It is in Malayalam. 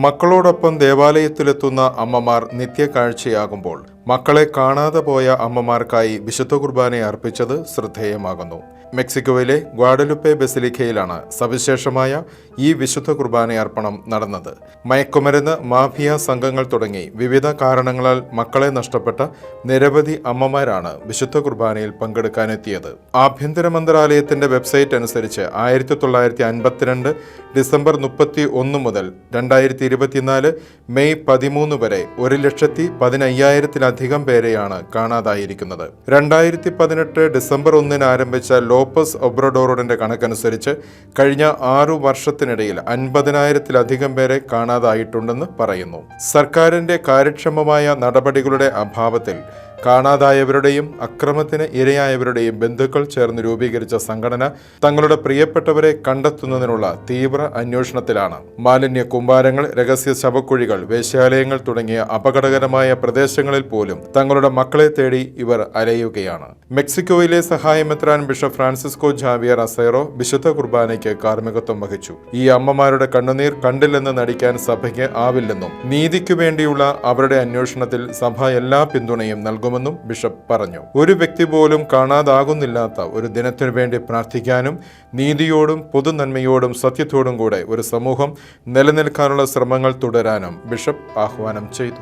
മക്കളോടൊപ്പം ദേവാലയത്തിലെത്തുന്ന അമ്മമാർ നിത്യകാഴ്ചയാകുമ്പോൾ മക്കളെ കാണാതെ പോയ അമ്മമാർക്കായി വിശുദ്ധ കുർബാന അർപ്പിച്ചത് ശ്രദ്ധേയമാകുന്നു. മെക്സിക്കോയിലെ ഗ്വാഡലുപ്പെ ബസിലിക്കയിലാണ് സവിശേഷമായ ഈ വിശുദ്ധ കുർബാന അർപ്പണം നടന്നത്. മയക്കുമരുന്ന് മാഫിയ സംഘങ്ങൾ തുടങ്ങി വിവിധ കാരണങ്ങളാൽ മക്കളെ നഷ്ടപ്പെട്ട നിരവധി അമ്മമാരാണ് വിശുദ്ധ കുർബാനയിൽ പങ്കെടുക്കാനെത്തിയത്. ആഭ്യന്തര മന്ത്രാലയത്തിന്റെ വെബ്സൈറ്റ് അനുസരിച്ച് 1952 ഡിസംബർ 31 മുതൽ 2024 മെയ് 13 വരെ 1,15,000-ലധികം പേരെയാണ് കാണാതായിരിക്കുന്നത്. 2018 ഡിസംബർ 1 ആരംഭിച്ച ലോപ്പസ് ഒബ്രഡോറിന്റെ കണക്കനുസരിച്ച് കഴിഞ്ഞ 6 വർഷത്തിനിടയിൽ 50,000-ലധികം പേരെ കാണാതായിട്ടുണ്ടെന്ന് പറയുന്നു. സർക്കാരിന്റെ കാര്യക്ഷമമായ നടപടികളുടെ അഭാവത്തിൽ കാണാതായവരുടെയും അക്രമത്തിന് ഇരയായവരുടെയും ബന്ധുക്കൾ ചേർന്ന് രൂപീകരിച്ച സംഘടന തങ്ങളുടെ പ്രിയപ്പെട്ടവരെ കണ്ടെത്തുന്നതിനുള്ള തീവ്ര അന്വേഷണത്തിലാണ്. മാലിന്യ കൂമ്പാരങ്ങൾ, രഹസ്യ ശവക്കുഴികൾ, വേശ്യാലയങ്ങൾ തുടങ്ങിയ അപകടകരമായ പ്രദേശങ്ങളിൽ പോലും തങ്ങളുടെ മക്കളെ തേടി ഇവർ അലയുകയാണ്. മെക്സിക്കോയിലെ സഹായമെത്രാൻ ബിഷപ്പ് ഫ്രാൻസിസ്കോ ജാവിയർ അസൈറോ വിശുദ്ധ കുർബാനയ്ക്ക് കാർമ്മികത്വം വഹിച്ചു. ഈ അമ്മമാരുടെ കണ്ണുനീർ കണ്ടില്ലെന്ന് നടിക്കാൻ സഭയ്ക്ക് ആവില്ലെന്നും നീതിക്കു വേണ്ടിയുള്ള അവരുടെ അന്വേഷണത്തിൽ സഭ എല്ലാ പിന്തുണയും നൽകുമെന്നും ബിഷപ്പ് പറഞ്ഞു. ഒരു വ്യക്തി പോലും കാണാതാകുന്നില്ലാത്ത ഒരു ദിനത്തിനു വേണ്ടി പ്രാർത്ഥിക്കാനും നീതിയോടും പൊതുനന്മയോടും സത്യത്തോടും കൂടെ ഒരു സമൂഹം നിലനിൽക്കാനുള്ള ശ്രമങ്ങൾ തുടരാനും ബിഷപ്പ് ആഹ്വാനം ചെയ്തു.